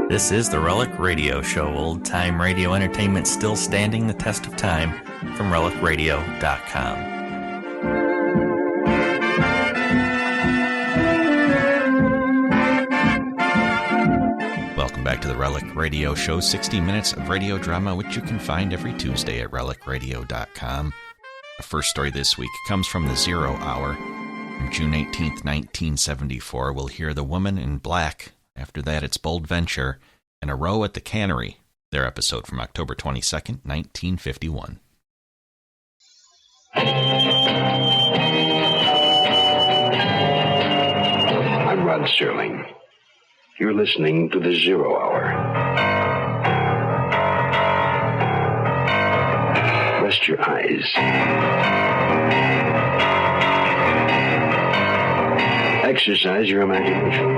This is the Relic Radio Show, old-time radio entertainment still standing the test of time, from relicradio.com. Welcome back to the Relic Radio Show, 60 minutes of radio drama, which you can find every Tuesday at relicradio.com. Our first story this week comes from the 0 Hour. On June 18th, 1974, we'll hear The Woman in Black. After that, it's Bold Venture and A Row at the Cannery, their episode from October 22nd, 1951. I'm Rod Serling. You're listening to the 0 Hour. Rest your eyes. Exercise your imagination.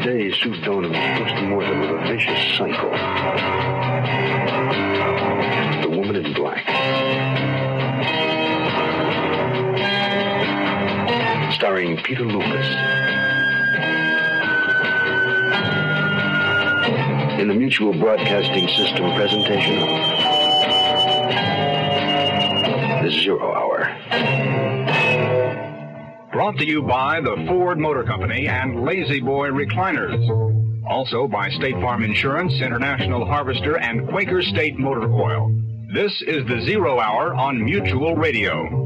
Today, Sue Donham is close to more than a vicious cycle. The Woman in Black. Starring Peter Lucas. In the Mutual Broadcasting System presentation of the 0 Hour. Brought to you by the Ford Motor Company and Lazy Boy Recliners. Also by State Farm Insurance, International Harvester, and Quaker State Motor Oil. This is the 0 Hour on Mutual Radio.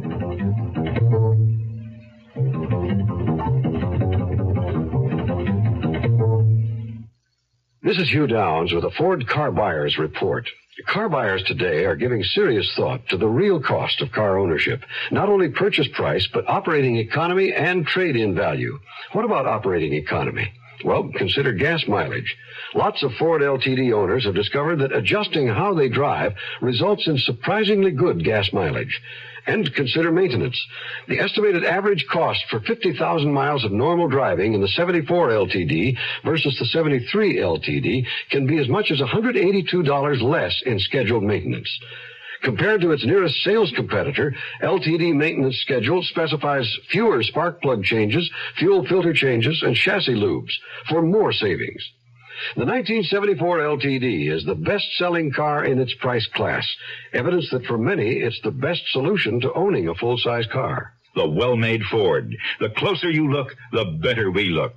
This is Hugh Downs with a Ford Car Buyers Report. Car buyers today are giving serious thought to the real cost of car ownership. Not only purchase price, but operating economy and trade-in value. What about operating economy? Well, consider gas mileage. Lots of Ford LTD owners have discovered that adjusting how they drive results in surprisingly good gas mileage. And consider maintenance. The estimated average cost for 50,000 miles of normal driving in the 74 LTD versus the 73 LTD can be as much as $182 less in scheduled maintenance. Compared to its nearest sales competitor, LTD maintenance schedule specifies fewer spark plug changes, fuel filter changes, and chassis lubes for more savings. The 1974 LTD is the best-selling car in its price class, evidence that for many, it's the best solution to owning a full-size car. The well-made Ford. The closer you look, the better we look.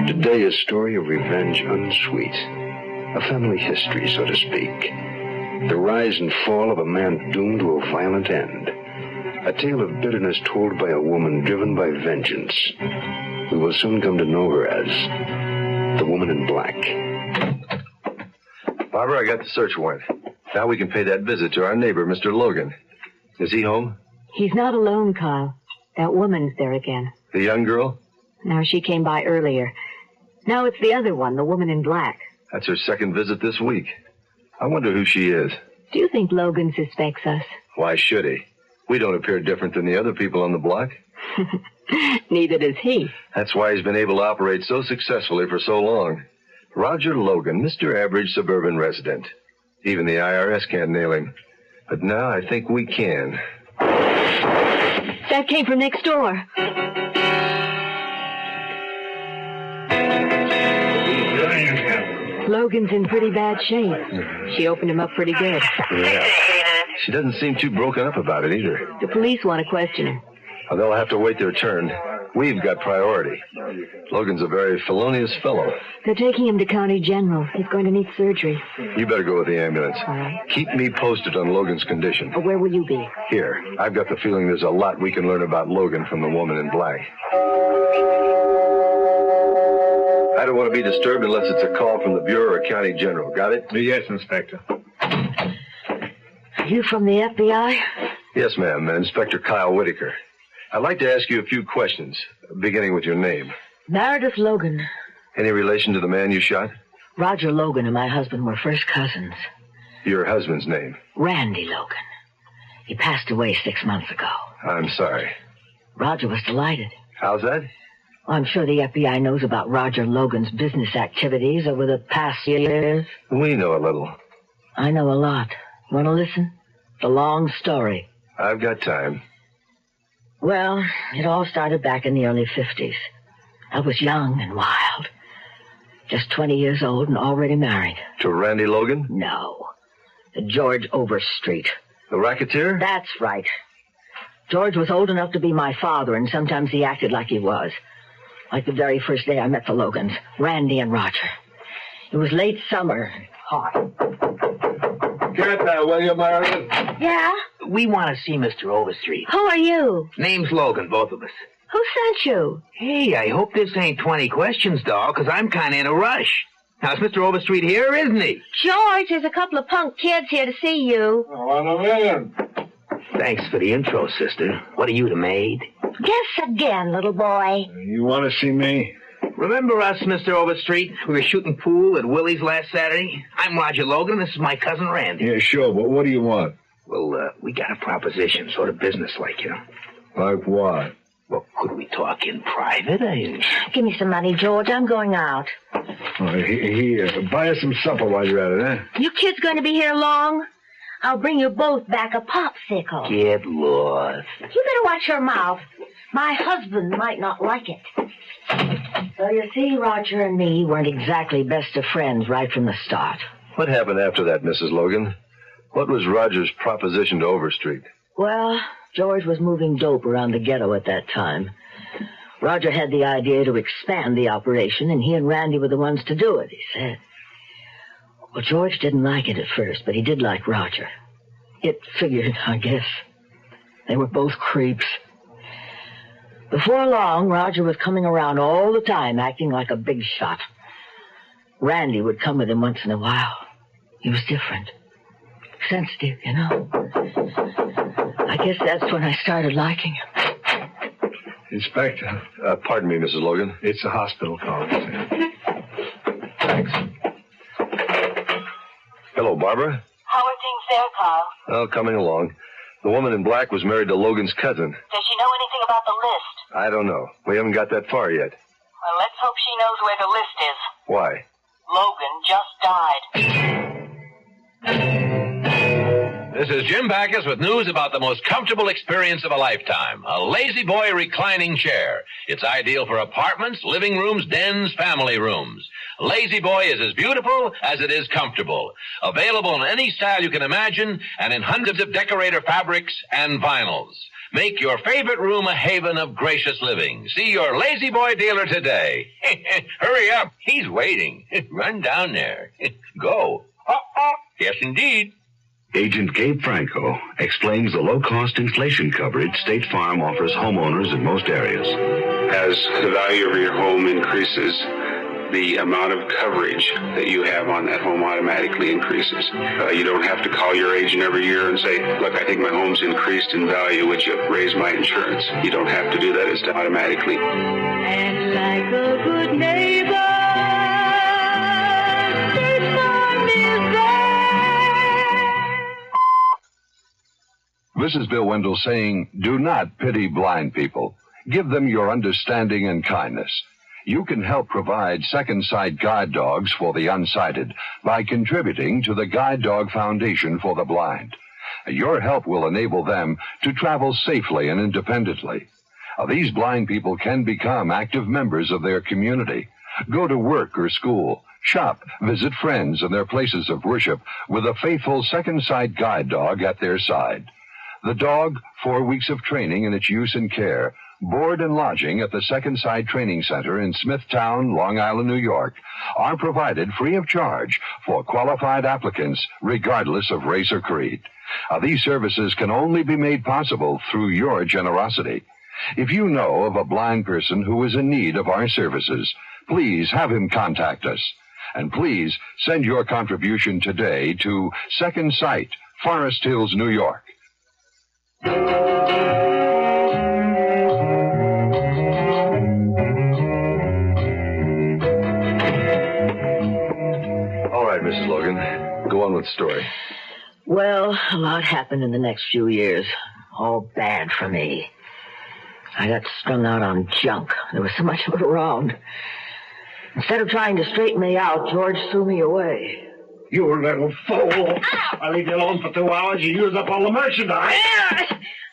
Today, a story of revenge unsweet. A family history, so to speak. The rise and fall of a man doomed to a violent end. A tale of bitterness told by a woman driven by vengeance. We will soon come to know her as the Woman in Black. Barbara, I got the search warrant. Now we can pay that visit to our neighbor, Mr. Logan. Is he home? He's not alone, Carl. That woman's there again. The young girl? No, she came by earlier. Now it's the other one, the Woman in Black. That's her second visit this week. I wonder who she is. Do you think Logan suspects us? Why should he? We don't appear different than the other people on the block. Neither does he. That's why he's been able to operate so successfully for so long. Roger Logan, Mr. Average Suburban Resident. Even the IRS can't nail him. But now I think we can. That came from next door. Logan's in pretty bad shape. She opened him up pretty good. Yeah. She doesn't seem too broken up about it either. The police want to question him. Well, they'll have to wait their turn. We've got priority. Logan's a very felonious fellow. They're taking him to County General. He's going to need surgery. You better go with the ambulance. All right. Keep me posted on Logan's condition. Where will you be? Here. I've got the feeling there's a lot we can learn about Logan from the Woman in Black. I don't want to be disturbed unless it's a call from the Bureau or County General. Got it? Yes, Inspector. You from the FBI? Yes, ma'am. Inspector Kyle Whitaker. I'd like to ask you a few questions, beginning with your name. Meredith Logan. Any relation to the man you shot? Roger Logan and my husband were first cousins. Your husband's name? Randy Logan. He passed away 6 months ago. I'm sorry. Roger was delighted. How's that? I'm sure the FBI knows about Roger Logan's business activities over the past years. We know a little. I know a lot. You want to listen? It's a long story. I've got time. Well, it all started back in the early 50s. I was young and wild. Just 20 years old and already married. To Randy Logan? No. To George Overstreet. The racketeer? That's right. George was old enough to be my father, and sometimes he acted like he was. Like the very first day I met the Logans, Randy and Roger. It was late summer. Hot. Get that, will you, Meredith? Yeah? We want to see Mr. Overstreet. Who are you? Name's Logan, both of us. Who sent you? Hey, I hope this ain't 20 questions, doll, because I'm kind of in a rush. Now, is Mr. Overstreet here, isn't he? George, there's a couple of punk kids here to see you. One a million. Thanks for the intro, sister. What are you, the maid? Guess again, little boy. You want to see me? Remember us, Mr. Overstreet? We were shooting pool at Willie's last Saturday. I'm Roger Logan. This is my cousin Randy. Yeah, sure, but what do you want? Well, we got a proposition, sort of business-like, you know. Like what? Well, could we talk in private? Give me some money, George. I'm going out. Here, buy us some supper while you're at it, huh? You kids going to be here long? I'll bring you both back a popsicle. Get lost. You better watch your mouth. My husband might not like it. So you see, Roger and me weren't exactly best of friends right from the start. What happened after that, Mrs. Logan? What was Roger's proposition to Overstreet? Well, George was moving dope around the ghetto at that time. Roger had the idea to expand the operation, and he and Randy were the ones to do it, he said. Well, George didn't like it at first, but he did like Roger. It figured, I guess. They were both creeps. Before long, Roger was coming around all the time, acting like a big shot. Randy would come with him once in a while. He was different. Sensitive, you know. I guess that's when I started liking him. Inspector. Pardon me, Mrs. Logan. It's a hospital call. Thanks. Hello, Barbara. How are things there, Carl? Oh, coming along. The woman in black was married to Logan's cousin. Does she know anything about the list? I don't know. We haven't got that far yet. Well, let's hope she knows where the list is. Why? Logan just died. This is Jim Backus with news about the most comfortable experience of a lifetime, a Lazy Boy reclining chair. It's ideal for apartments, living rooms, dens, family rooms. Lazy Boy is as beautiful as it is comfortable. Available in any style you can imagine and in hundreds of decorator fabrics and vinyls. Make your favorite room a haven of gracious living. See your Lazy Boy dealer today. Hurry up. He's waiting. Run down there. Go. Yes, indeed. Agent Gabe Franco explains the low-cost inflation coverage State Farm offers homeowners in most areas. As the value of your home increases, the amount of coverage that you have on that home automatically increases. You don't have to call your agent every year and say, look, I think my home's increased in value, would you raise my insurance? You don't have to do that. It's done automatically. And like a good neighbor, State Farm is there. This is Bill Wendell saying, do not pity blind people. Give them your understanding and kindness. You can help provide second sight guide dogs for the unsighted by contributing to the Guide Dog Foundation for the Blind. Your help will enable them to travel safely and independently. These blind people can become active members of their community, go to work or school, shop, visit friends and their places of worship with a faithful second sight guide dog at their side. The dog, 4 weeks of training in its use and care, board and lodging at the Second Sight Training Center in Smithtown, Long Island, New York, are provided free of charge for qualified applicants, regardless of race or creed. These services can only be made possible through your generosity. If you know of a blind person who is in need of our services, please have him contact us. And please send your contribution today to Second Sight, Forest Hills, New York. All right, Mrs. Logan. Go on with the story. Well, a lot happened in the next few years. All bad for me. I got strung out on junk. There was so much of it around. Instead of trying to straighten me out, George threw me away. You little fool. I leave you alone for 2 hours, you use up all the merchandise.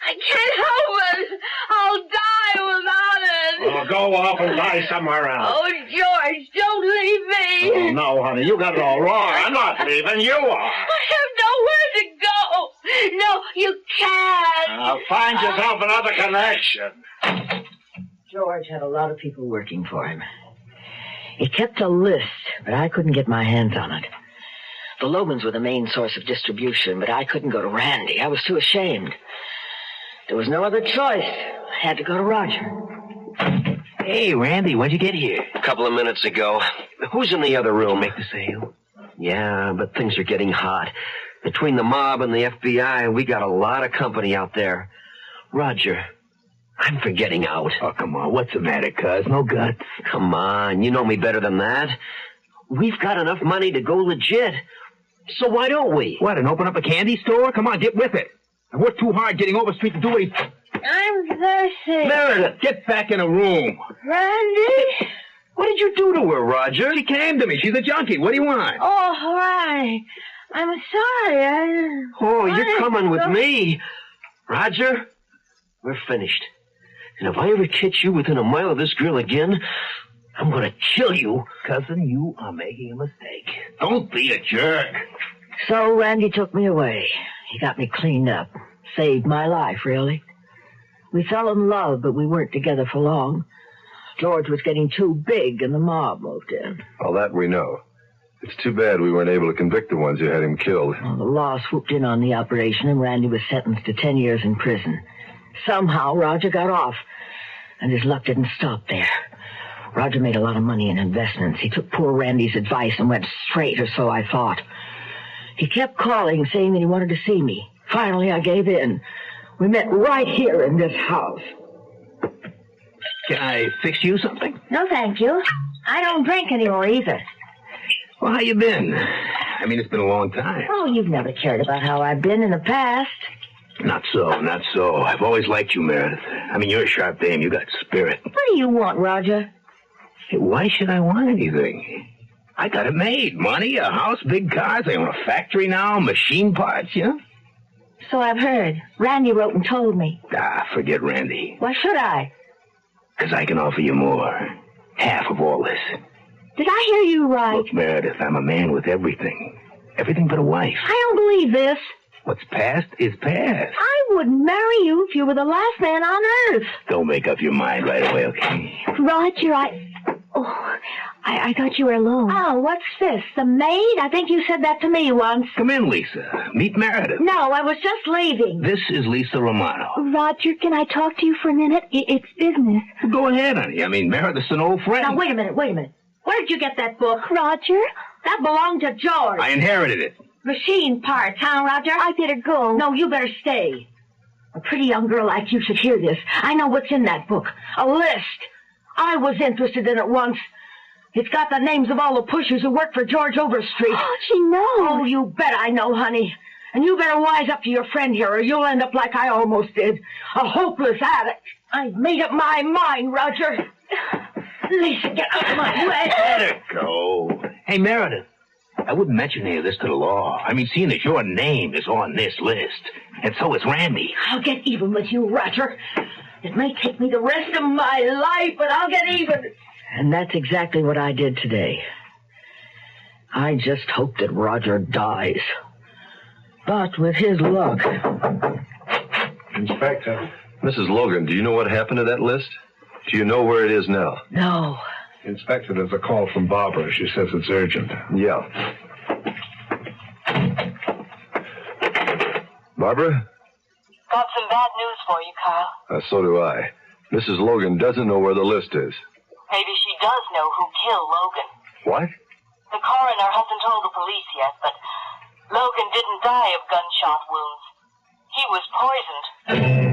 I can't help it. I'll die without it. Well, go off and die somewhere else. Oh, George, don't leave me. Oh, no, honey, you got it all wrong. I'm not leaving, you are. I have nowhere to go. No, you can't. Now, find yourself another connection. George had a lot of people working for him. He kept a list, but I couldn't get my hands on it. The Logans were the main source of distribution, but I couldn't go to Randy. I was too ashamed. There was no other choice. I had to go to Roger. Hey, Randy, when'd you get here? A couple of minutes ago. Who's in the other room? Make the sale? Yeah, but things are getting hot. Between the mob and the FBI, we got a lot of company out there. Roger, I'm for getting out. Oh, come on. What's the matter, cuz? No guts? Come on, you know me better than that. We've got enough money to go legit. So why don't we? What, and open up a candy store? Come on, get with it. I worked too hard getting Overstreet to do what he... I'm thirsty. Meredith, get back in a room. Randy? What did you do to her, Roger? She came to me. She's a junkie. What do you want? Oh, Randy. I'm sorry. Oh, you're coming with me. Roger, we're finished. And if I ever catch you within a mile of this girl again, I'm going to kill you. Cousin, you are making a mistake. Don't be a jerk. So Randy took me away. He got me cleaned up. Saved my life, really. We fell in love, but we weren't together for long. George was getting too big, and the mob moved in. All that we know. It's too bad we weren't able to convict the ones who had him killed. Well, the law swooped in on the operation, and Randy was sentenced to 10 years in prison. Somehow, Roger got off, and his luck didn't stop there. Roger made a lot of money in investments. He took poor Randy's advice and went straight, or so I thought. He kept calling, saying that he wanted to see me. Finally, I gave in. We met right here in this house. Can I fix you something? No, thank you. I don't drink anymore either. Well, how you been? I mean, it's been a long time. Oh, you've never cared about how I've been in the past. Not so, not so. I've always liked you, Meredith. I mean, you're a sharp dame. You got spirit. What do you want, Roger? Hey, why should I want anything? I got it made. Money, a house, big cars. I own a factory now, machine parts, you know? So I've heard. Randy wrote and told me. Ah, forget Randy. Why should I? Because I can offer you more. Half of all this. Did I hear you right? Look, Meredith, I'm a man with everything. Everything but a wife. I don't believe this. What's past is past. I would marry you if you were the last man on earth. Don't make up your mind right away, okay? Roger, I thought you were alone. Oh, what's this? The maid? I think you said that to me once. Come in, Lisa. Meet Meredith. No, I was just leaving. This is Lisa Romano. Roger, can I talk to you for a minute? It's business. Well, go ahead, honey. I mean, Meredith's an old friend. Now, wait a minute. Where did you get that book? Roger? That belonged to George. I inherited it. Machine parts, huh, Roger? I better go. No, you better stay. A pretty young girl like you should hear this. I know what's in that book. A list. I was interested in it once. It's got the names of all the pushers who work for George Overstreet. Oh, she knows. Oh, you bet I know, honey. And you better wise up to your friend here, or you'll end up like I almost did. A hopeless addict. I've made up my mind, Roger. Lisa, get out of my way. Let her go. Hey, Meredith, I wouldn't mention any of this to the law. I mean, seeing that your name is on this list, and so is Randy. I'll get even with you, Roger. It may take me the rest of my life, but I'll get even. And that's exactly what I did today. I just hope that Roger dies. But with his luck... Inspector. Mrs. Logan, do you know what happened to that list? Do you know where it is now? No. Inspector, there's a call from Barbara. She says it's urgent. Yeah. Barbara? Got some bad news for you, Carl. So do I. Mrs. Logan doesn't know where the list is. Maybe she does know who killed Logan. What? The coroner hasn't told the police yet, but Logan didn't die of gunshot wounds. He was poisoned.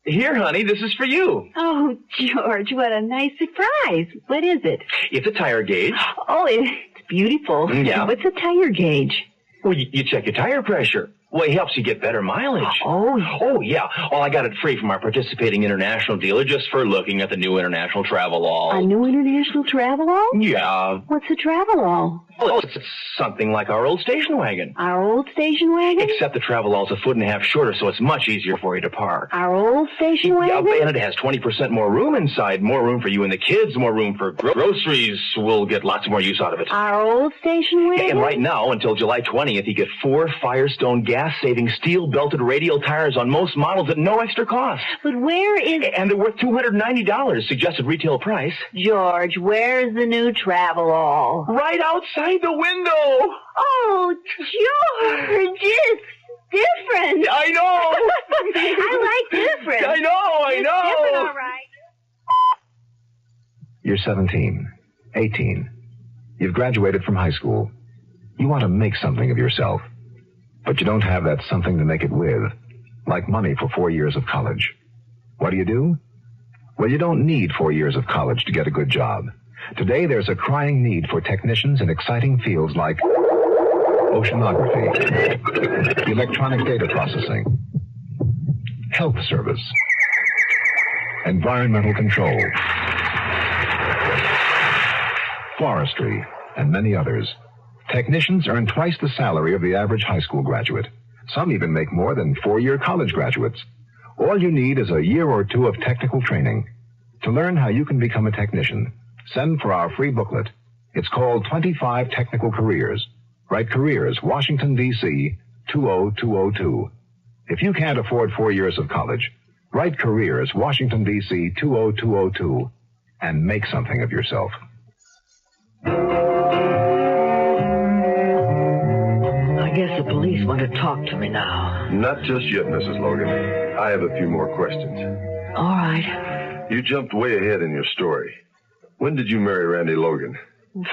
Here, honey, this is for you. Oh, George, what a nice surprise. What is it? It's a tire gauge. Oh, it's beautiful. Yeah. What's a tire gauge? Well, you check your tire pressure. Well, he helps you get better mileage. Oh, yeah. Well, I got it free from our participating international dealer just for looking at the new international travel-all. A new international travel-all? Yeah. What's a travel-all? Well, it's something like our old station wagon. Our old station wagon? Except the travel-all's a foot and a half shorter, so it's much easier for you to park. Our old station wagon? Yeah, and it has 20% more room inside. More room for you and the kids, more room for groceries. We'll get lots more use out of it. Our old station wagon? And right now, until July 20th, you get 4 Firestone gas-saving steel-belted radial tires on most models at no extra cost. But where is... And they're worth $290, suggested retail price. George, where's the new travel-all? Right outside the window. Oh, George, it's different. I know. I like different. I know. It's different, all right. You're 17, 18. You've graduated from high school. You want to make something of yourself, but you don't have that something to make it with, like money for 4 years of college. What do? Well, you don't need 4 years of college to get a good job. Today, there's a crying need for technicians in exciting fields like oceanography, electronic data processing, health service, environmental control, forestry, and many others. Technicians earn twice the salary of the average high school graduate. Some even make more than 4-year college graduates. All you need is a year or 2 of technical training. To learn how you can become a technician, send for our free booklet. It's called 25 Technical Careers. Write Careers, Washington, D.C., 20202. If you can't afford 4 years of college, write Careers, Washington, D.C., 20202, and make something of yourself. I guess the police want to talk to me now. Not just yet, Mrs. Logan. I have a few more questions. All right. You jumped way ahead in your story. When did you marry Randy Logan?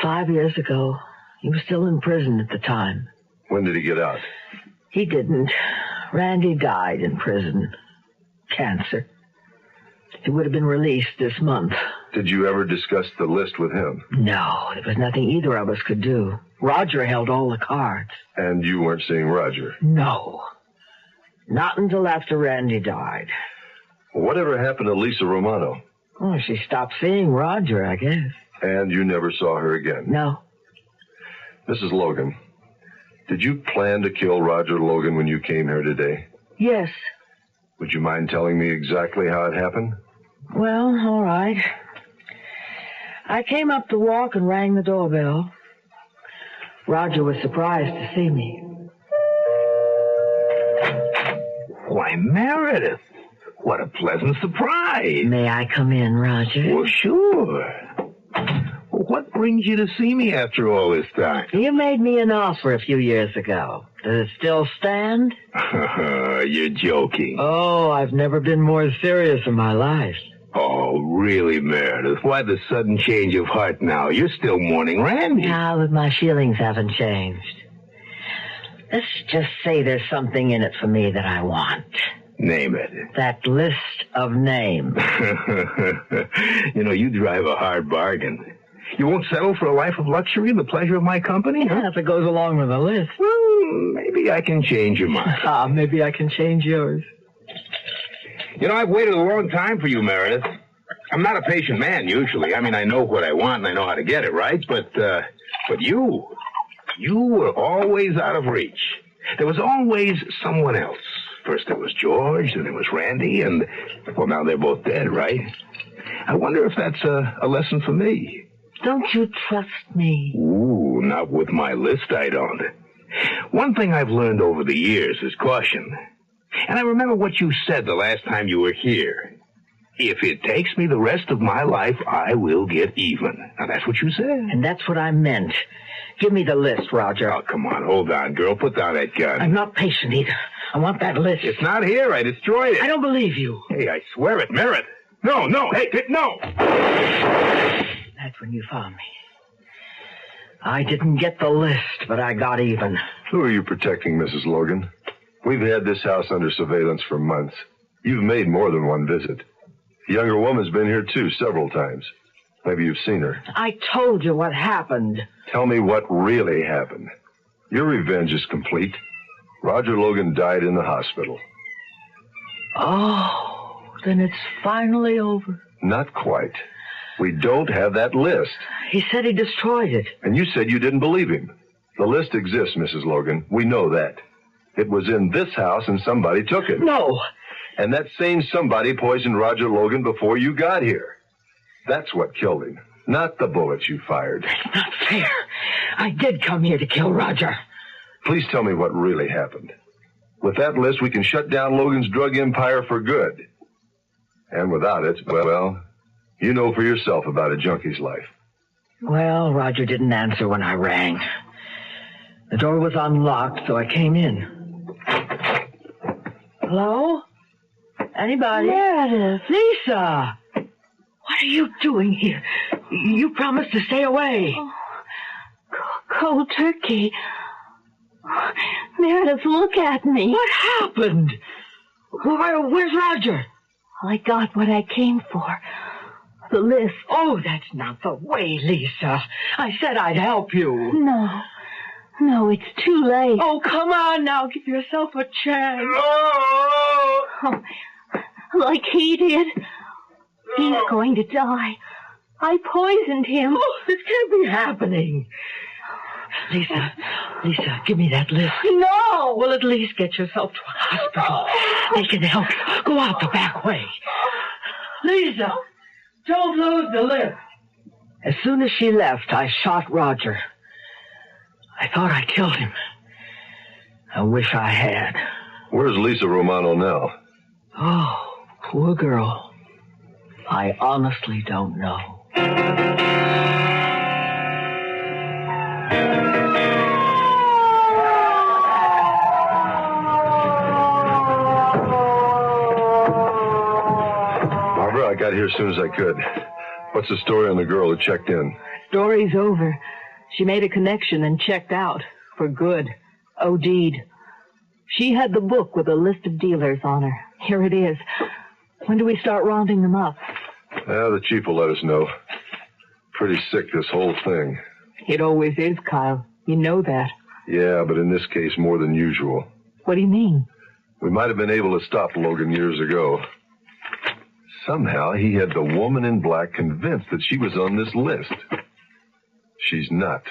5 years ago. He was still in prison at the time. When did he get out? He didn't. Randy died in prison. Cancer. He would have been released this month. Did you ever discuss the list with him? No, there was nothing either of us could do. Roger held all the cards. And you weren't seeing Roger? No. Not until after Randy died. Whatever happened to Lisa Romano? Oh, she stopped seeing Roger, I guess. And you never saw her again? No. Mrs. Logan, did you plan to kill Roger Logan when you came here today? Yes. Would you mind telling me exactly how it happened? Well, all right. I came up to walk and rang the doorbell. Roger was surprised to see me. Why, Meredith, what a pleasant surprise. May I come in, Roger? Well, sure. Well, what brings you to see me after all this time? You made me an offer a few years ago. Does it still stand? You're joking. Oh, I've never been more serious in my life. Oh, really, Meredith? Why the sudden change of heart now? You're still mourning Randy. Ah, but my feelings haven't changed. Let's just say there's something in it for me that I want. Name it. That list of names. You know, you drive a hard bargain. You won't settle for a life of luxury and the pleasure of my company? Yeah, if it goes along with the list. Well, maybe I can change your mind. Ah, maybe I can change yours. You know, I've waited a long time for you, Meredith. I'm not a patient man, usually. I mean, I know what I want and I know how to get it, right? But you were always out of reach. There was always someone else. First there was George, then there was Randy, and, well, now they're both dead, right? I wonder if that's a lesson for me. Don't you trust me? Ooh, not with my list, I don't. One thing I've learned over the years is caution. And I remember what you said the last time you were here. If it takes me the rest of my life, I will get even. Now, that's what you said. And that's what I meant. Give me the list, Roger. Oh, come on. Hold on, girl. Put down that gun. I'm not patient either. I want that list. It's not here. I destroyed it. I don't believe you. Hey, I swear it. Merritt. No. Hey, no. That's when you found me. I didn't get the list, but I got even. Who are you protecting, Mrs. Logan? We've had this house under surveillance for months. You've made more than one visit. A younger woman's been here, too, several times. Maybe you've seen her. I told you what happened. Tell me what really happened. Your revenge is complete. Roger Logan died in the hospital. Oh, then it's finally over. Not quite. We don't have that list. He said he destroyed it. And you said you didn't believe him. The list exists, Mrs. Logan. We know that. It was in this house and somebody took it. No. And that same somebody poisoned Roger Logan before you got here. That's what killed him, not the bullets you fired. That's not fair. I did come here to kill Roger. Please tell me what really happened. With that list, we can shut down Logan's drug empire for good. And without it, well, you know for yourself about a junkie's life. Well, Roger didn't answer when I rang. The door was unlocked, so I came in. Hello? Anybody? Meredith. Lisa! What are you doing here? You promised to stay away. Oh, cold turkey. Meredith, look at me. What happened? Where's Roger? I got what I came for. The list. Oh, that's not the way, Lisa. I said I'd help you. No, it's too late. Oh, come on now. Give yourself a chance. Oh, like he did. He's going to die. I poisoned him. Oh, this can't be happening. Lisa, give me that list. No! Well, at least get yourself to a hospital. They can help you. Go out the back way. Lisa, don't lose the list. As soon as she left, I shot Roger. I thought I killed him. I wish I had. Where's Lisa Romano now? Oh, poor girl. I honestly don't know. Barbara, I got here as soon as I could. What's the story on the girl who checked in? Story's over. She made a connection and checked out. For good. OD'd. She had the book with a list of dealers on her. Here it is. When do we start rounding them up? The chief will let us know. Pretty sick, this whole thing. It always is, Kyle. You know that. Yeah, but in this case, more than usual. What do you mean? We might have been able to stop Logan years ago. Somehow, he had the woman in black convinced that she was on this list. She's not.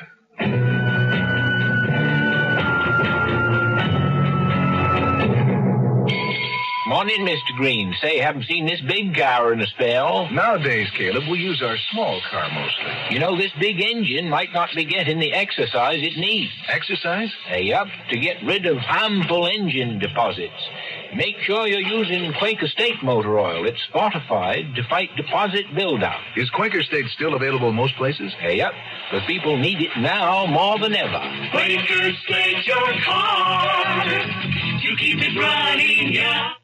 Morning, Mr. Green. Say, haven't seen this big car in a spell. Nowadays, Caleb, we use our small car mostly. You know, this big engine might not be getting the exercise it needs. Exercise? Yup, to get rid of harmful engine deposits. Make sure you're using Quaker State motor oil. It's fortified to fight deposit buildup. Is Quaker State still available in most places? Yup, but people need it now more than ever. Quaker State your car to keep it running, yeah.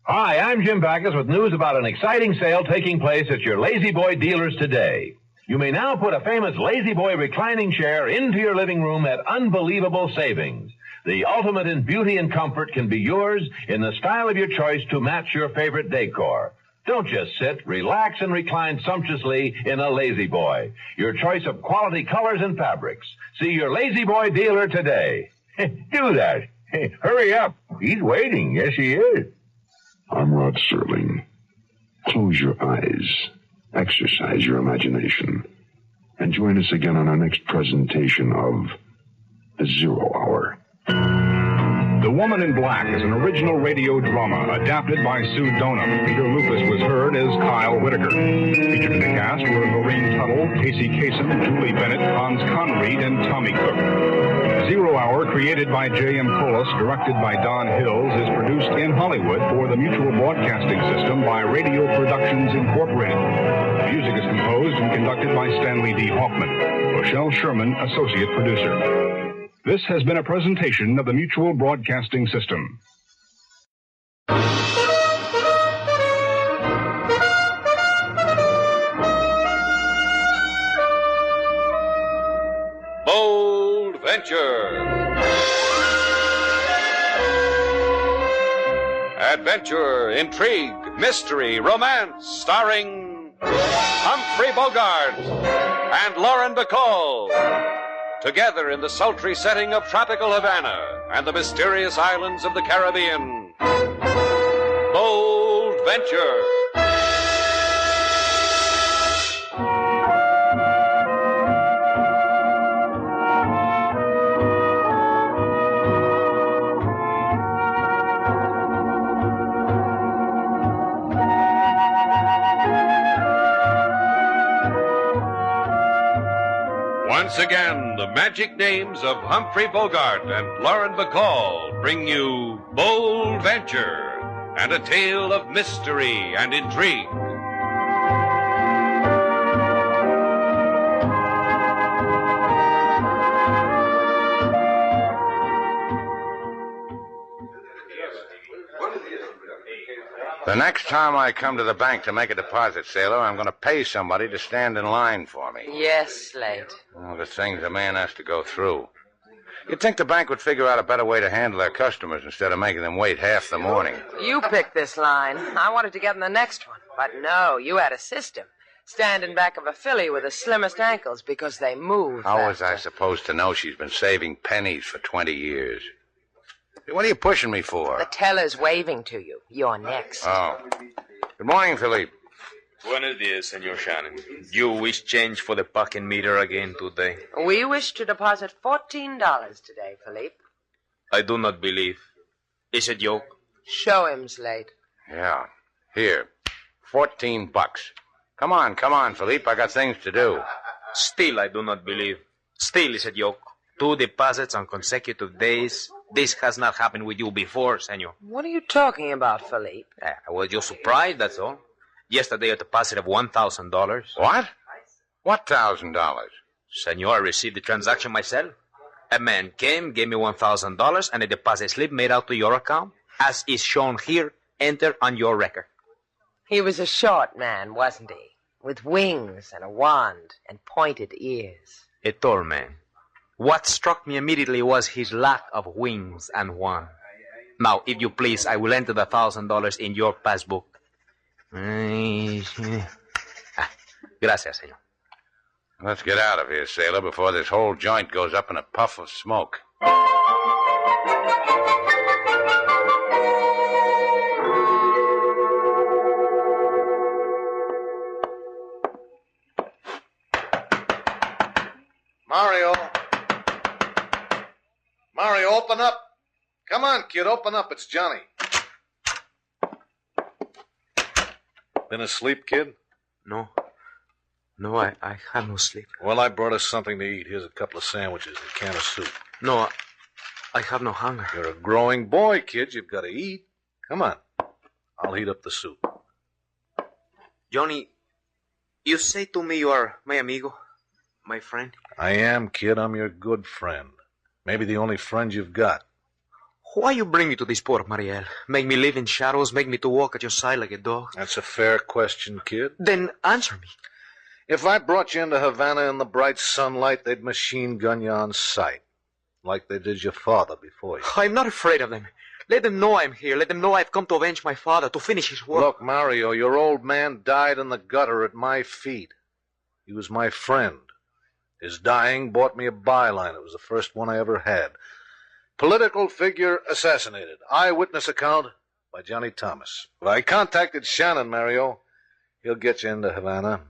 Hi, I'm Jim Backus with news about an exciting sale taking place at your Lazy Boy dealers today. You may now put a famous Lazy Boy reclining chair into your living room at unbelievable savings. The ultimate in beauty and comfort can be yours in the style of your choice to match your favorite decor. Don't just sit, relax, and recline sumptuously in a Lazy Boy. Your choice of quality colors and fabrics. See your Lazy Boy dealer today. Do that. Hurry up. He's waiting. Yes, he is. I'm Rod Serling. Close your eyes, exercise your imagination, and join us again on our next presentation of The 0 Hour. The Woman in Black is an original radio drama adapted by Sue Donham. Peter Lucas was heard as Kyle Whitaker. Featured in the cast were Lorraine Tuttle, Casey Kasem, Julie Bennett, Hans Conried, and Tommy Cook. 0 Hour, created by J.M. Collis, directed by Don Hills, is produced in Hollywood for the Mutual Broadcasting System by Radio Productions Incorporated. Music is composed and conducted by Stanley D. Hoffman. Rochelle Sherman, associate producer. This has been a presentation of the Mutual Broadcasting System. Bold Venture. Adventure, intrigue, mystery, romance, starring Humphrey Bogart and Lauren Bacall. together in the sultry setting of tropical Havana and the mysterious islands of the Caribbean. Bold Venture. Once again, the magic names of Humphrey Bogart and Lauren Bacall bring you Bold Venture and a tale of mystery and intrigue. The next time I come to the bank to make a deposit, Sailor, I'm going to pay somebody to stand in line for me. Yes, Slate. Oh, the things a man has to go through. You'd think the bank would figure out a better way to handle their customers instead of making them wait half the morning. You picked this line. I wanted to get in the next one. But no, you had a system. Stand in back of a filly with the slimmest ankles because they move. How was I supposed to know she's been saving pennies for 20 years? What are you pushing me for? The teller's waving to you. You're next. Oh. Good morning, Philippe. Buenos dias, Senor Shannon. You wish change for the parking meter again today? We wish to deposit $14 today, Philippe. I do not believe. It's a joke. Show him, Slate. Yeah. Here. $14. Come on, Philippe. I got things to do. Still, I do not believe. Still, it's a joke. 2 deposits on consecutive days. This has not happened with you before, senor. What are you talking about, Philippe? I was just surprised, that's all. Yesterday, a deposit of $1,000. What? What $1,000? Senor, I received the transaction myself. A man came, gave me $1,000, and a deposit slip made out to your account, as is shown here, entered on your record. He was a short man, wasn't he? With wings and a wand and pointed ears. A tall man. What struck me immediately was his lack of wings and wand. Now, if you please, I will enter the $1,000 in your passbook. Gracias, senor. Let's get out of here, sailor, before this whole joint goes up in a puff of smoke. Mario, open up. Come on, kid, open up. It's Johnny. Been asleep, kid? No, I had no sleep. Well, I brought us something to eat. Here's a couple of sandwiches and a can of soup. No, I have no hunger. You're a growing boy, kid. You've got to eat. Come on. I'll heat up the soup. Johnny, you say to me you are my amigo, my friend? I am, kid. I'm your good friend. Maybe the only friend you've got. Why you bring me to this port, Mariel? Make me live in shadows, make me to walk at your side like a dog? That's a fair question, kid. Then answer me. If I brought you into Havana in the bright sunlight, they'd machine gun you on sight. Like they did your father before you. I'm not afraid of them. Let them know I'm here. Let them know I've come to avenge my father, to finish his work. Look, Mario, your old man died in the gutter at my feet. He was my friend. His dying bought me a byline. It was the first one I ever had. Political figure assassinated. Eyewitness account by Johnny Thomas. But I contacted Shannon, Mario. He'll get you into Havana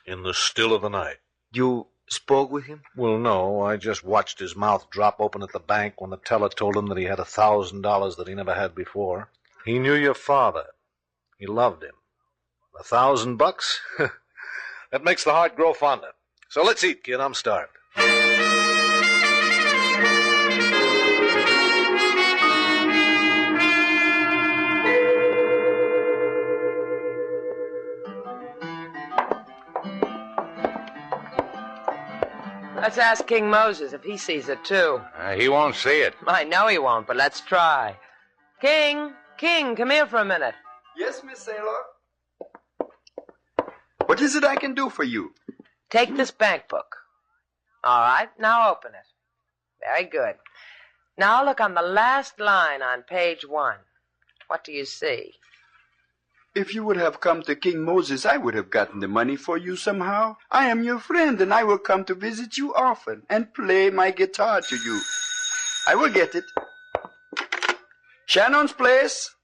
in the still of the night. You spoke with him? Well, no. I just watched his mouth drop open at the bank when the teller told him that he had $1,000 that he never had before. He knew your father. He loved him. $1,000? That makes the heart grow fonder. So let's eat, kid. I'm starved. Let's ask King Moses if he sees it, too. He won't see it. I know he won't, but let's try. King, come here for a minute. Yes, Miss Sailor. What is it I can do for you? Take this bank book. All right, now open it. Very good. Now look on the last line on page 1. What do you see? If you would have come to King Moses, I would have gotten the money for you somehow. I am your friend, and I will come to visit you often and play my guitar to you. I will get it. Shannon's place?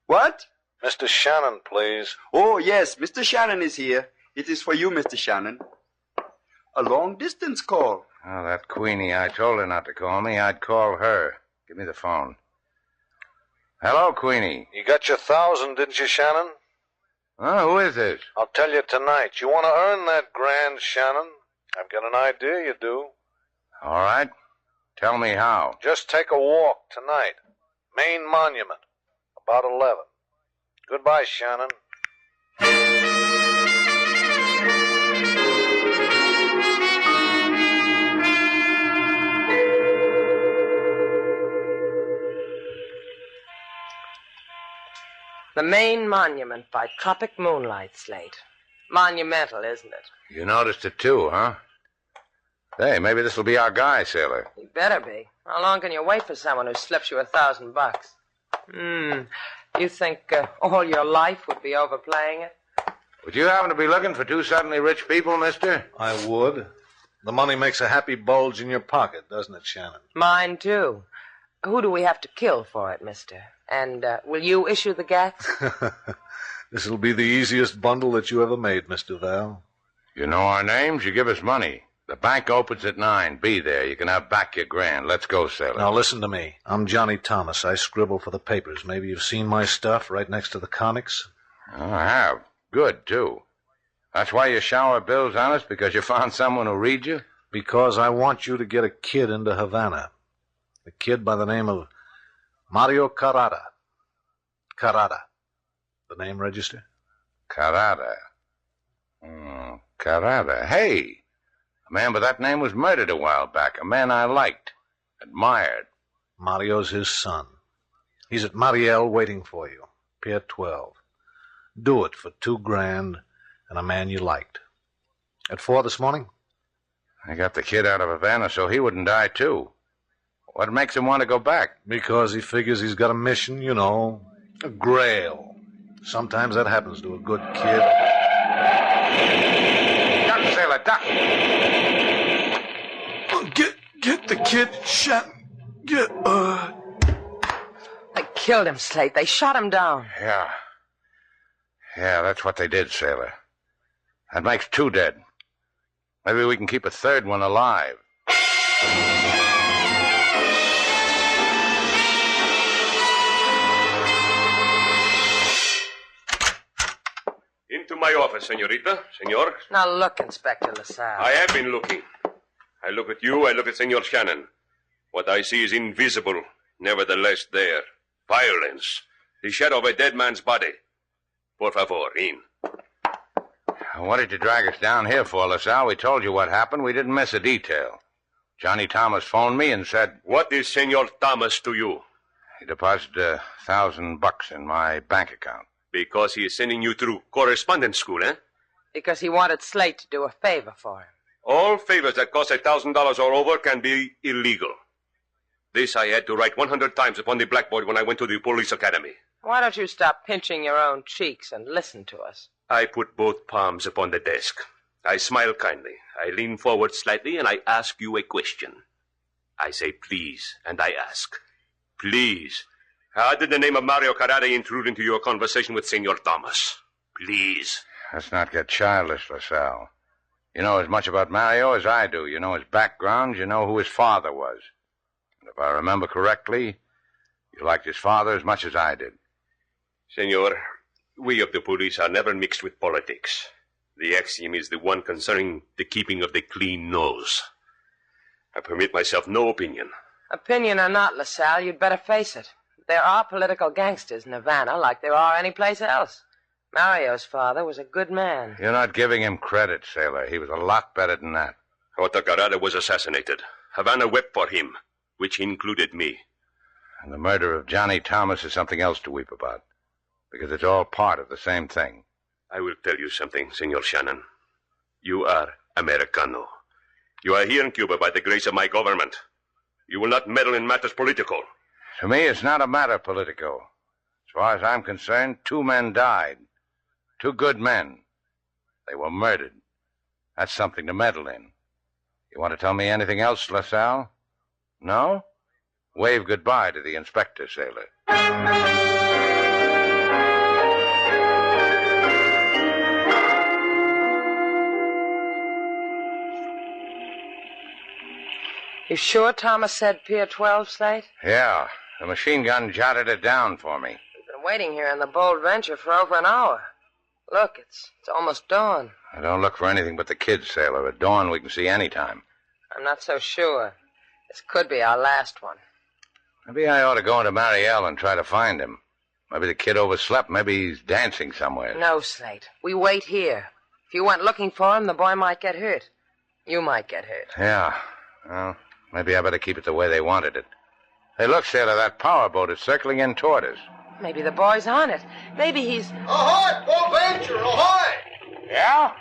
What? Mr. Shannon, please. Oh, yes, Mr. Shannon is here. It is for you, Mr. Shannon. A long-distance call. Oh, that Queenie, I told her not to call me. I'd call her. Give me the phone. Hello, Queenie. You got your 1,000, didn't you, Shannon? Oh, who is this? I'll tell you tonight. You want to earn that grand, Shannon? I've got an idea you do. All right. Tell me how. Just take a walk tonight. Main Monument. About 11. Goodbye, Shannon. The Main Monument by Tropic Moonlight, Slate. Monumental, isn't it? You noticed it too, huh? Hey, maybe this'll be our guy, sailor. You better be. How long can you wait for someone who slips you $1,000? You think all your life would be overplaying it? Would you happen to be looking for two suddenly rich people, mister? I would. The money makes a happy bulge in your pocket, doesn't it, Shannon? Mine, too. Who do we have to kill for it, mister? And will you issue the gats? This'll be the easiest bundle that you ever made, Mr. Val. You know our names, you give us money. The bank opens at 9. Be there. You can have back your grand. Let's go, sailor. Now, listen to me. I'm Johnny Thomas. I scribble for the papers. Maybe you've seen my stuff right next to the comics? Oh, I have. Good, too. That's why you shower bills on us, because you found someone who reads you? Because I want you to get a kid into Havana. A kid by the name of Mario Carrada. Carrada. The name register? Carrada. Carrada. Hey, a man by that name was murdered a while back. A man I liked, admired. Mario's his son. He's at Mariel waiting for you. Pier 12. Do it for $2,000 and a man you liked. At 4 this morning? I got the kid out of Havana so he wouldn't die, too. What makes him want to go back? Because he figures he's got a mission, you know, a grail. Sometimes that happens to a good kid. Duck, sailor, duck! Get the kid, They killed him, Slate. They shot him down. Yeah, that's what they did, sailor. That makes 2 dead. Maybe we can keep a 3rd one alive. Into my office, senorita. Senor. Now look, Inspector LaSalle. I have been looking. I look at you, I look at Senor Shannon. What I see is invisible, nevertheless there. Violence. The shadow of a dead man's body. Por favor, in. What did you drag us down here for, LaSalle? We told you what happened. We didn't miss a detail. Johnny Thomas phoned me and said... What is Senor Thomas to you? He deposited $1,000 in my bank account. Because he is sending you through correspondence school, eh? Because he wanted Slate to do a favor for him. All favors that cost $1,000 or over can be illegal. This I had to write 100 times upon the blackboard when I went to the police academy. Why don't you stop pinching your own cheeks and listen to us? I put both palms upon the desk. I smile kindly. I lean forward slightly and I ask you a question. I say please, and I ask, please, how did the name of Mario Carrada intrude into your conversation with Senor Thomas? Please. Let's not get childish, LaSalle. You know as much about Mario as I do. You know his background. You know who his father was. And if I remember correctly, you liked his father as much as I did. Senor, we of the police are never mixed with politics. The axiom is the one concerning the keeping of the clean nose. I permit myself no opinion. Opinion or not, LaSalle, you'd better face it. There are political gangsters in Havana like there are anyplace else. Mario's father was a good man. You're not giving him credit, sailor. He was a lot better than that. Jota Carrada was assassinated. Havana wept for him, which included me. And the murder of Johnny Thomas is something else to weep about. Because it's all part of the same thing. I will tell you something, Senor Shannon. You are Americano. You are here in Cuba by the grace of my government. You will not meddle in matters political. To me, it's not a matter, Politico. As far as I'm concerned, 2 men died. 2 good men. They were murdered. That's something to meddle in. You want to tell me anything else, LaSalle? No? Wave goodbye to the inspector, sailor. You sure Thomas said Pier 12, Slate? Yeah, the machine gun jotted it down for me. We've been waiting here in the Bold Venture for over an hour. Look, it's almost dawn. I don't look for anything but the kids, sailor. At dawn, we can see any time. I'm not so sure. This could be our last one. Maybe I ought to go into Mariel and try to find him. Maybe the kid overslept. Maybe he's dancing somewhere. No, Slate. We wait here. If you went looking for him, the boy might get hurt. You might get hurt. Yeah. Well, maybe I better keep it the way they wanted it. Hey, look, sailor, that power boat is circling in toward us. Maybe the boy's on it. Maybe he's... Ahoy, Bold Venture, ahoy! Yeah?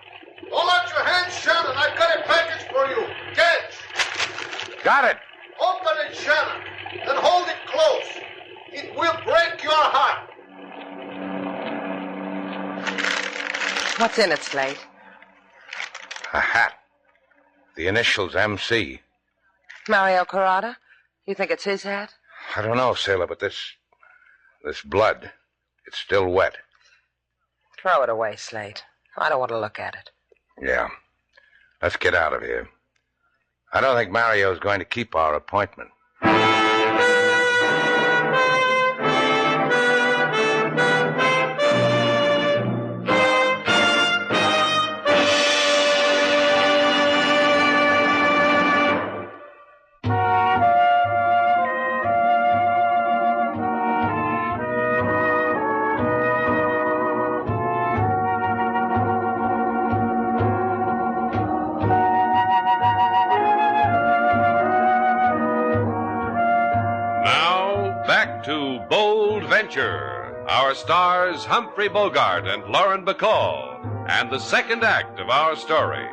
Hold out your hands, Shannon. I've got a package for you. Catch. Got it. Open it, Shannon. Then hold it close. It will break your heart. What's in it, Slate? A hat. The initials MC. Mario Carrata? You think it's his hat? I don't know, sailor, but this blood, it's still wet. Throw it away, Slate. I don't want to look at it. Yeah. Let's get out of here. I don't think Mario's going to keep our appointment. Our stars Humphrey Bogart and Lauren Bacall, and the second act of our story.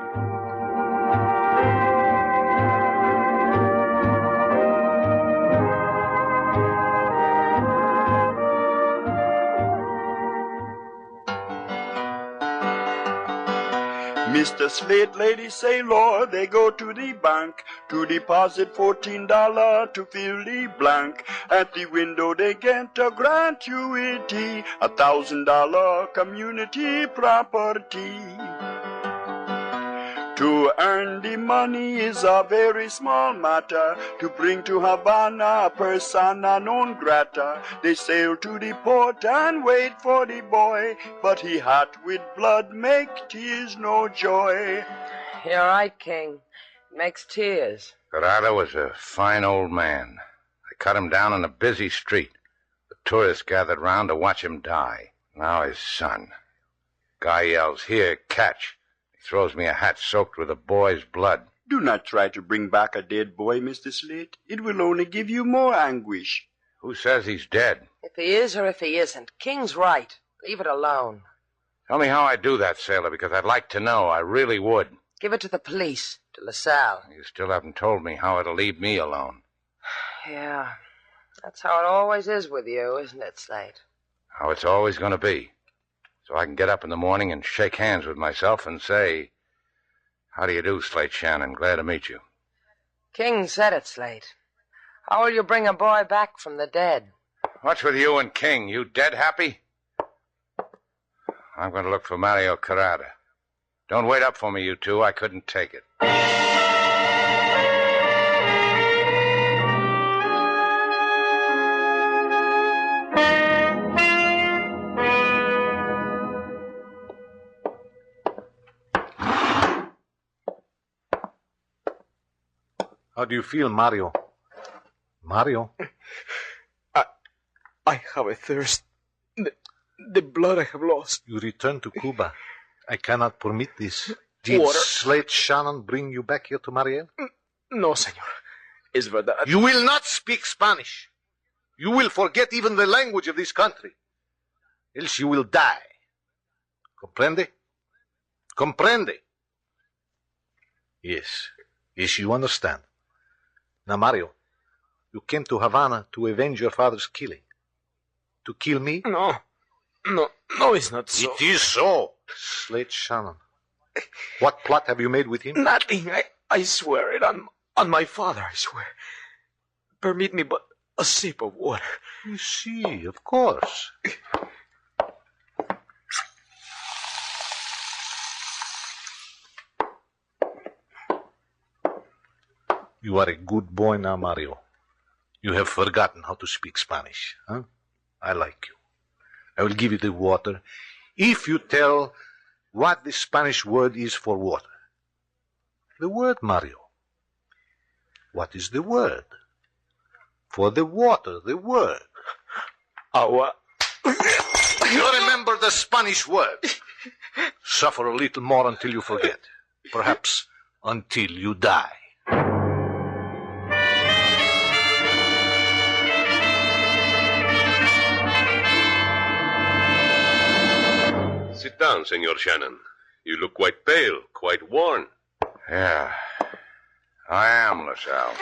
Mr. Slate, Lady Sailor, they go to the bank to deposit $14 to fill the blank. At the window they get a gratuity, $1,000 community property. To earn the money is a very small matter. To bring to Havana persona non grata. They sail to the port and wait for the boy, but he hot with blood make tears no joy. You're right, King. It makes tears. Carrata was a fine old man. They cut him down on a busy street. The tourists gathered round to watch him die. Now his son. Guy yells, "Here, catch." Throws me a hat soaked with a boy's blood. Do not try to bring back a dead boy, Mr. Slate. It will only give you more anguish. Who says he's dead? If he is or if he isn't, King's right. Leave it alone. Tell me how I do that, sailor, because I'd like to know. I really would. Give it to the police, to LaSalle. You still haven't told me how it'll leave me alone. Yeah, that's how it always is with you, isn't it, Slate? How it's always going to be. So I can get up in the morning and shake hands with myself and say, "How do you do, Slate Shannon? Glad to meet you." King said it, Slate. How will you bring a boy back from the dead? What's with you and King? You dead happy? I'm going to look for Mario Carrata. Don't wait up for me, you two. I couldn't take it. How do you feel, Mario? Mario? I have a thirst. The blood I have lost. You return to Cuba. I cannot permit this. Did Water. Slate Shannon bring you back here to Mariel? No, senor. Es verdad. You will not speak Spanish. You will forget even the language of this country. Else you will die. Comprende? Comprende? Yes. Yes, you understand. Now, Mario, you came to Havana to avenge your father's killing. To kill me? No. No, it's not so. It is so. Slate Shannon. What plot have you made with him? Nothing. I swear it on my father, I swear. Permit me but a sip of water. You see, of course. You are a good boy now, Mario. You have forgotten how to speak Spanish, huh? I like you. I will give you the water if you tell what the Spanish word is for water. The word, Mario. What is the word? For the water, the word. Agua. You remember the Spanish word. Suffer a little more until you forget. Perhaps until you die. Sit down, Senor Shannon. You look quite pale, quite worn. Yeah, I am, LaSalle.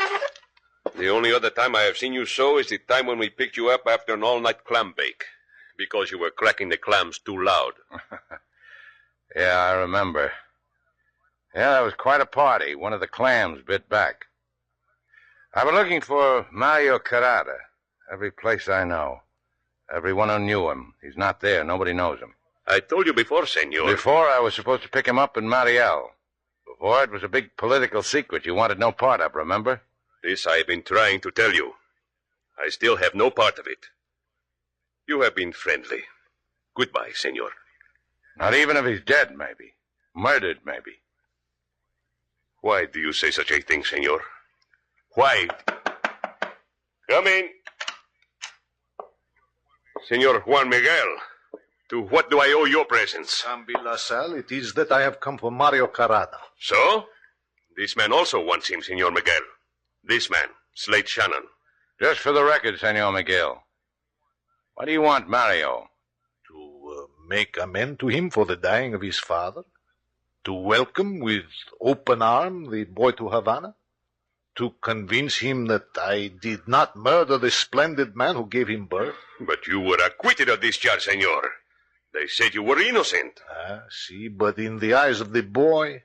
The only other time I have seen you so is the time when we picked you up after an all-night clam bake, because you were cracking the clams too loud. Yeah, I remember. Yeah, that was quite a party. One of the clams bit back. I've been looking for Mario Carrada. Every place I know. Everyone who knew him. He's not there. Nobody knows him. I told you before, senor. Before, I was supposed to pick him up in Mariel. Before, it was a big political secret you wanted no part of, remember? This I've been trying to tell you. I still have no part of it. You have been friendly. Goodbye, senor. Not even if he's dead, maybe. Murdered, maybe. Why do you say such a thing, senor? Why? Come in. Senor Juan Miguel, to what do I owe your presence? Sambi LaSalle, it is that I have come for Mario Carrada. So? This man also wants him, Senor Miguel. This man, Slate Shannon. Just for the record, Senor Miguel. What do you want, Mario? To make amends to him for the dying of his father. To welcome with open arms the boy to Havana. To convince him that I did not murder the splendid man who gave him birth. But you were acquitted of this charge, senor. They said you were innocent. See, but in the eyes of the boy,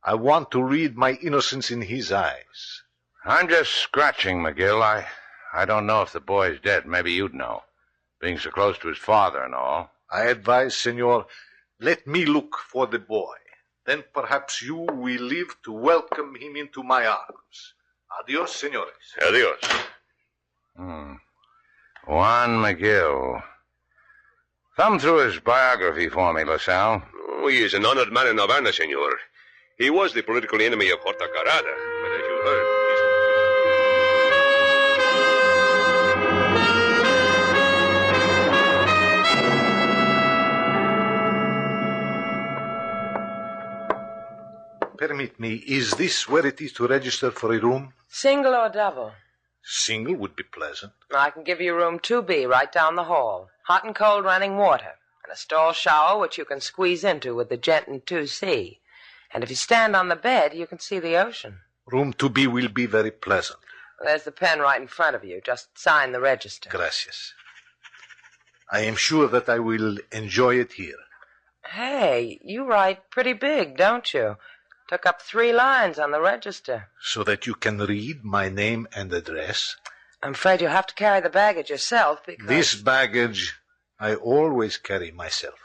I want to read my innocence in his eyes. I'm just scratching, McGill. I don't know if the boy's dead. Maybe you'd know. Being so close to his father and all. I advise, senor, let me look for the boy. Then perhaps you will live to welcome him into my arms. Adios, senores. Adios. Juan McGill. Thumb through his biography for me, LaSalle. Oh, he is an honored man in Havana, senor. He was the political enemy of Horta Carrada, but as you heard, Permit me, is this where it is to register for a room? Single or double? Single would be pleasant. I can give you room 2B right down the hall. Hot and cold running water. And a stall shower which you can squeeze into with the jet in 2C. And if you stand on the bed, you can see the ocean. Room 2B will be very pleasant. There's the pen right in front of you. Just sign the register. Gracias. I am sure that I will enjoy it here. Hey, you write pretty big, don't you? Took up 3 lines on the register. So that you can read my name and address? I'm afraid you'll have to carry the baggage yourself because... This baggage I always carry myself.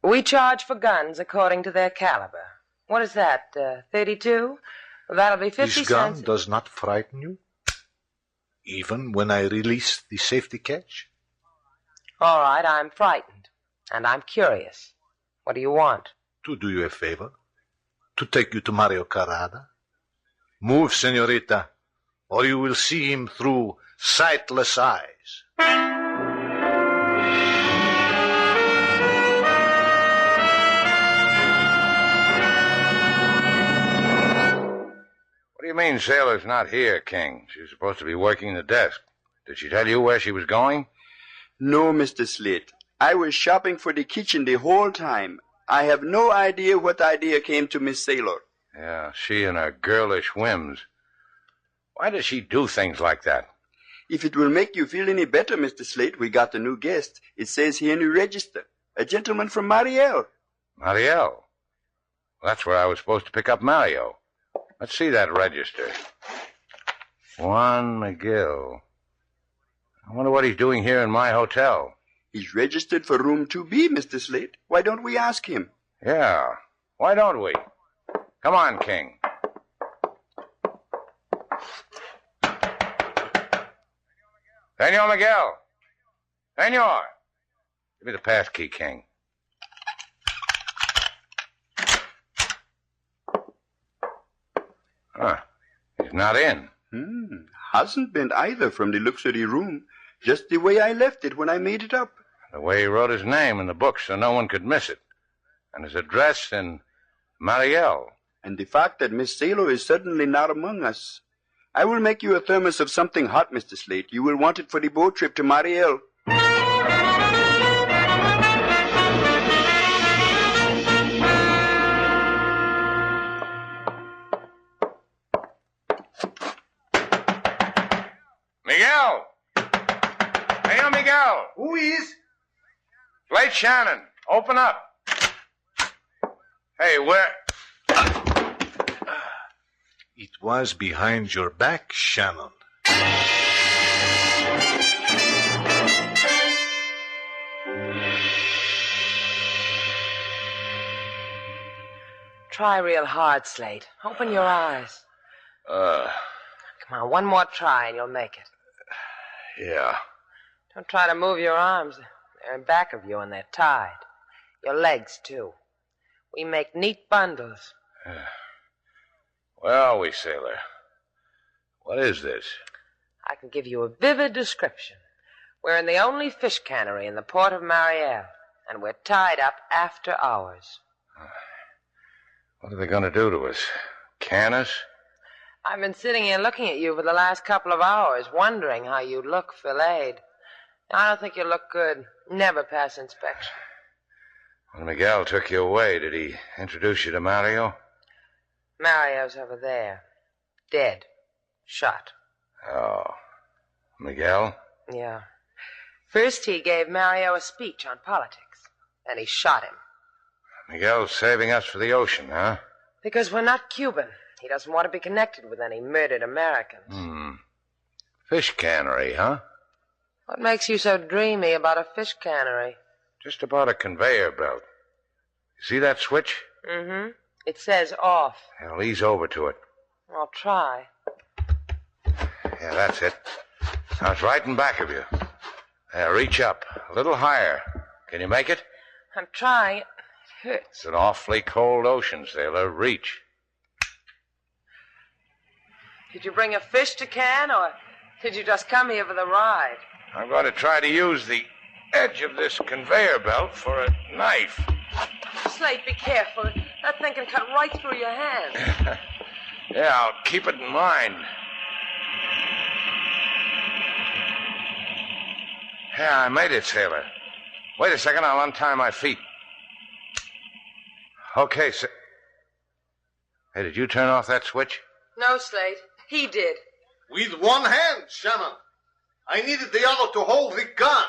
We charge for guns according to their caliber. What is that, 32? That'll be 50 This gun cents. does not frighten you? Even when I release the safety catch? All right, I'm frightened. And I'm curious. What do you want? To do you a favor. To take you to Mario Carrada. Move, senorita, or you will see him through sightless eyes. What do you mean Sailor's not here, King? She was supposed to be working the desk. Did she tell you where she was going? No, Mr. Slate. I was shopping for the kitchen the whole time. I have no idea what idea came to Miss Sailor. Yeah, she and her girlish whims. Why does she do things like that? If it will make you feel any better, Mr. Slate, we got a new guest. It says here in the register. A gentleman from Mariel. Mariel? That's where I was supposed to pick up Mario. Let's see that register. Juan McGill. I wonder what he's doing here in my hotel. He's registered for room 2B, Mr. Slate. Why don't we ask him? Yeah. Why don't we? Come on, King. Senor Miguel. Senor. Give me the pass key, King. Huh. He's not in. Hasn't been either from the looks of the room. Just the way I left it when I made it up. The way he wrote his name in the book so no one could miss it. And his address in Mariel. And the fact that Miss Sailor is suddenly not among us. I will make you a thermos of something hot, Mr. Slate. You will want it for the boat trip to Mariel. Miguel! Hey, Miguel! Who is? Slate Shannon. Open up. Hey, where... It was behind your back, Shannon. Try real hard, Slate. Open your eyes. Come on, one more try and you'll make it. Yeah. Don't try to move your arms. They're in back of you and they're tied. Your legs, too. We make neat bundles. Where are we, sailor? What is this? I can give you a vivid description. We're in the only fish cannery in the port of Mariel, and we're tied up after hours. What are they going to do to us? Can us? I've been sitting here looking at you for the last couple of hours, wondering how you look filleted. I don't think you look good. Never pass inspection. When Miguel took you away, did he introduce you to Mario? Mario's over there. Dead. Shot. Oh. Miguel? Yeah. First he gave Mario a speech on politics. Then he shot him. Miguel's saving us for the ocean, huh? Because we're not Cuban. He doesn't want to be connected with any murdered Americans. Fish cannery, huh? What makes you so dreamy about a fish cannery? Just about a conveyor belt. You see that switch? Mm-hmm. It says off. Well, ease over to it. I'll try. Yeah, that's it. Now it's right in back of you. There, reach up. A little higher. Can you make it? I'm trying. It hurts. It's an awfully cold ocean, sailor. Reach. Did you bring a fish to can, or did you just come here for the ride? I'm going to try to use the edge of this conveyor belt for a knife. Slate, be careful. That thing can cut right through your hand. Yeah, I'll keep it in mind. Yeah, I made it, sailor. Wait a second, I'll untie my feet. Okay, Hey, did you turn off that switch? No, Slate. He did. With one hand, Shannon. I needed the other to hold the gun.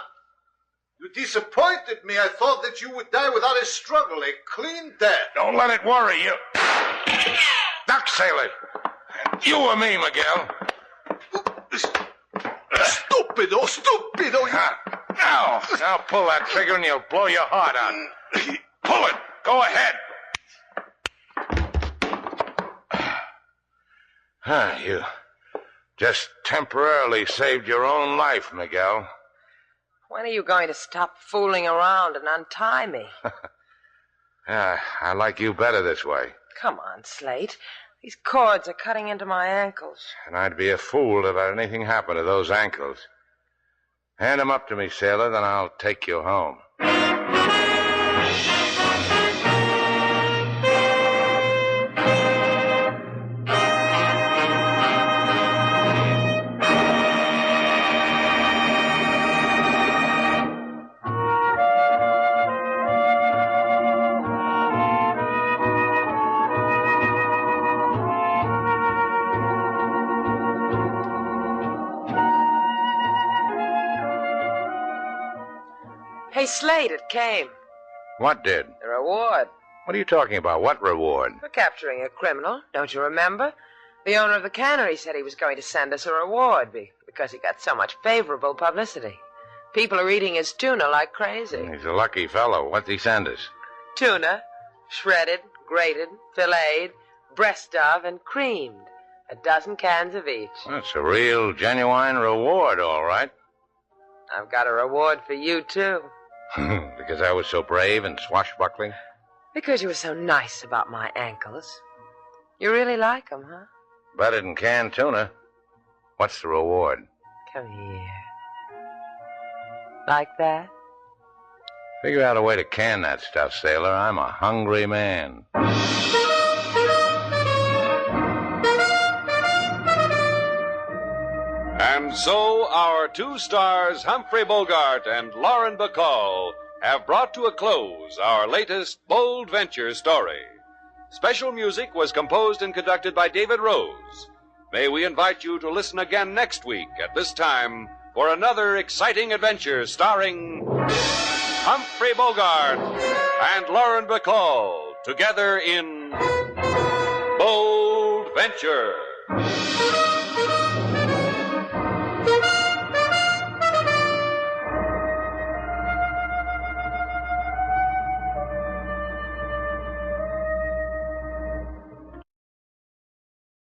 You disappointed me. I thought that you would die without a struggle, a clean death. Don't let it worry you. Duck, sailor. You or me, Miguel. Stupido, stupido. Now pull that trigger and you'll blow your heart out. Pull it. Go ahead. You just temporarily saved your own life, Miguel. When are you going to stop fooling around and untie me? Yeah, I like you better this way. Come on, Slate. These cords are cutting into my ankles. And I'd be a fool to let anything happen to those ankles. Hand them up to me, sailor, then I'll take you home. Hey, Slade, it came. What did? The reward. What are you talking about? What reward? For capturing a criminal. Don't you remember? The owner of the Cannery said he was going to send us a reward because he got so much favorable publicity. People are eating his tuna like crazy. He's a lucky fellow. What'd he send us? Tuna, shredded, grated, filleted, breast of, and creamed. 12 cans of each. That's a real, genuine reward, all right. I've got a reward for you, too. Because I was so brave and swashbuckling? Because you were so nice about my ankles. You really like them, huh? Better than canned tuna. What's the reward? Come here. Like that? Figure out a way to can that stuff, sailor. I'm a hungry man. And so our two stars, Humphrey Bogart and Lauren Bacall, have brought to a close our latest bold venture story. Special music was composed and conducted by David Rose. May we invite you to listen again next week at this time for another exciting adventure starring Humphrey Bogart and Lauren Bacall together in Bold Venture.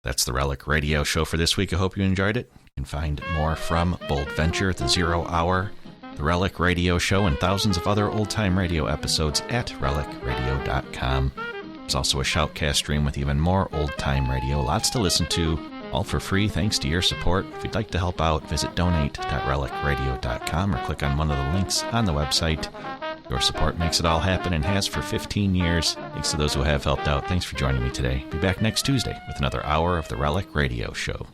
That's the Relic Radio Show for this week. I hope you enjoyed it. You can find more from Bold Venture at the 0 Hour, the Relic Radio Show, and thousands of other old-time radio episodes at relicradio.com. There's also a Shoutcast stream with even more old-time radio, lots to listen to, all for free thanks to your support. If you'd like to help out, visit donate.relicradio.com or click on one of the links on the website. Your support makes it all happen and has for 15 years. Thanks to those who have helped out. Thanks for joining me today. Be back next Tuesday with another hour of the Relic Radio Show.